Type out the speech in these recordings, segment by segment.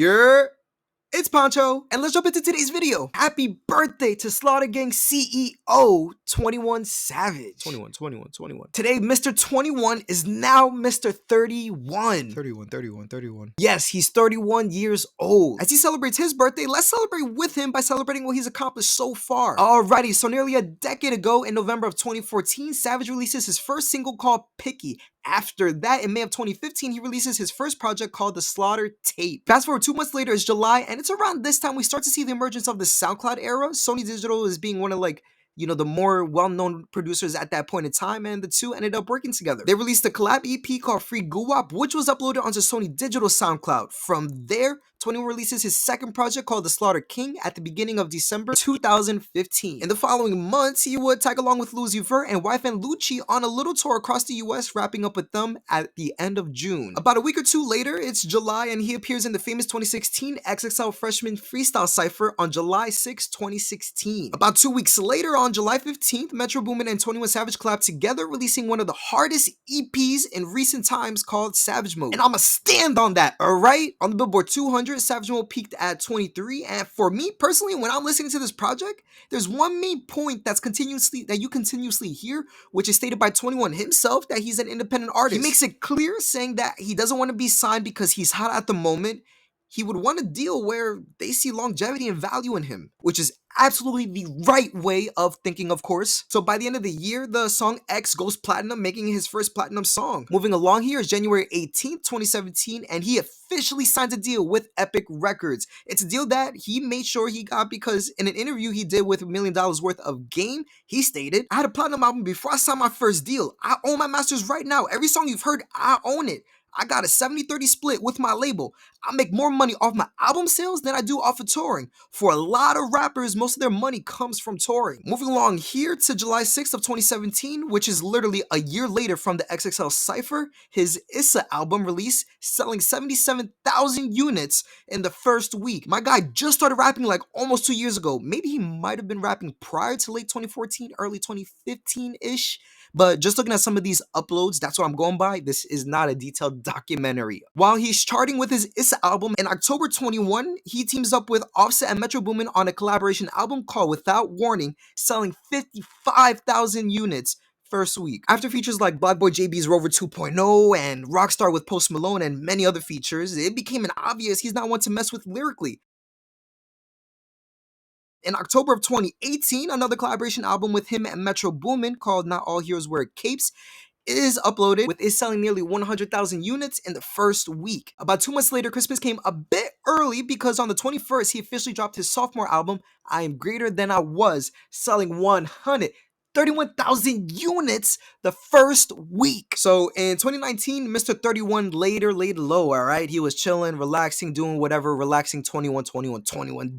It's Pancho, and let's jump into today's video. Happy birthday to Slaughter Gang CEO 21 Savage. 21. Today, Mr. 21 is now Mr. 31. 31. Yes, he's 31 years old. As he celebrates his birthday, let's celebrate with him by celebrating what he's accomplished so far. Alrighty, so nearly a decade ago, in November of 2014, Savage releases his first single called Picky. After that, in May of 2015, he releases his first project called The Slaughter Tape. Fast forward 2 months later, it's July, and it's around this time we start to see the emergence of the SoundCloud era. Sony Digital is being one of the more well-known producers at that point in time, and the two ended up working together. They released a collab EP called Free Guwap, which was uploaded onto Sony Digital SoundCloud. From there, 21 releases his second project called The Slaughter King at the beginning of December 2015. In the following months, he would tag along with Lil Vert and YFN Lucci on a little tour across the US, wrapping up with them at the end of June. About a week or two later, it's July, and he appears in the famous 2016 XXL Freshman Freestyle Cypher on July 6, 2016. About 2 weeks later, on July 15th, Metro Boomin and 21 Savage collabed together, releasing one of the hardest EPs in recent times called Savage Mode. And I'ma stand on that, alright? On the Billboard 200, Savage Mode peaked at 23, and for me personally, when I'm listening to this project, there's one main point that you continuously hear, which is stated by 21 himself, that he's an independent artist. He makes it clear, saying that he doesn't want to be signed because he's hot at the moment. He would want a deal where they see longevity and value in him, which is absolutely the right way of thinking, of course. So by the end of the year, the song X goes platinum, making his first platinum song. Moving along here is January 18th, 2017, and he officially signs a deal with Epic Records. It's a deal that he made sure he got because in an interview he did with $1 million worth of Game, he stated, "I had a platinum album before I signed my first deal. I own my masters right now. Every song you've heard, I own it. I got a 70-30 split with my label. I make more money off my album sales than I do off of touring. For a lot of rappers, most of their money comes from touring." Moving along here to July 6th of 2017, which is literally a year later from the XXL Cypher, his Issa album release, selling 77,000 units in the first week. My guy just started rapping like almost 2 years ago. Maybe he might have been rapping prior to late 2014, early 2015-ish. But just looking at some of these uploads, that's what I'm going by. This is not a detailed documentary. While he's charting with his Issa album, in October 21, he teams up with Offset and Metro Boomin on a collaboration album called Without Warning, selling 55,000 units first week. After features like Black Boy JB's Rover 2.0 and Rockstar with Post Malone and many other features, it became obvious he's not one to mess with lyrically. In October of 2018, another collaboration album with him and Metro Boomin called Not All Heroes Wear Capes is uploaded, with it selling nearly 100,000 units in the first week. About 2 months later, Christmas came a bit early because on the 21st, he officially dropped his sophomore album, I Am Greater Than I Was, selling 131,000 units the first week. So in 2019, Mr. 31 laid low, all right? He was chilling, relaxing, doing whatever relaxing 21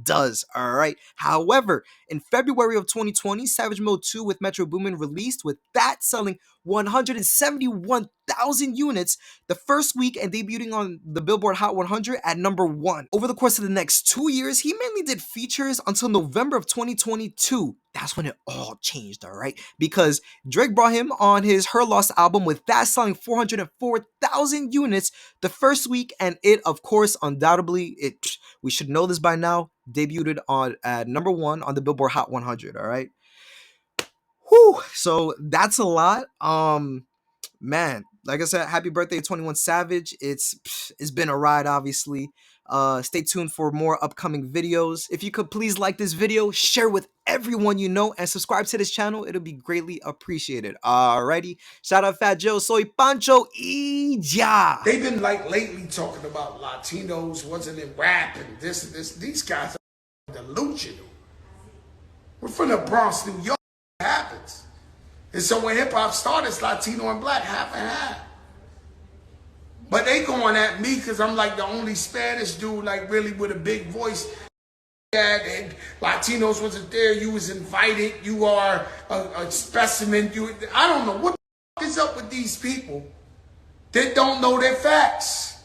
does, all right? However, in February of 2020, Savage Mode 2 with Metro Boomin released, with that selling 171,000 units the first week and debuting on the Billboard Hot 100 at #1. Over the course of the next 2 years, he mainly did features until November of 2022. That's when it all changed, all right? Because Drake brought him on his Her Loss album, with that selling 404,000 units the first week, and it, of course, undoubtedly, we should know this by now, debuted on at #1 on the Billboard Hot 100, all right? Whew, so that's a lot. Man, like I said, happy birthday 21 Savage. It's been a ride, obviously. Stay tuned for more upcoming videos. If you could please like this video, share with everyone you know, and subscribe to this channel, it'll be greatly appreciated. Alrighty, shout out Fat Joe, soy Pancho, ya. They've been like lately talking about Latinos wasn't in rap and this and this. These guys are delusional. We're from the Bronx, New York. It happens. And so when hip hop started, it's Latino and black, half and half. But they going at me because I'm like the only Spanish dude, like really with a big voice. And Latinos wasn't there. You was invited. You are a specimen. I don't know what the fuck is up with these people that don't know their facts.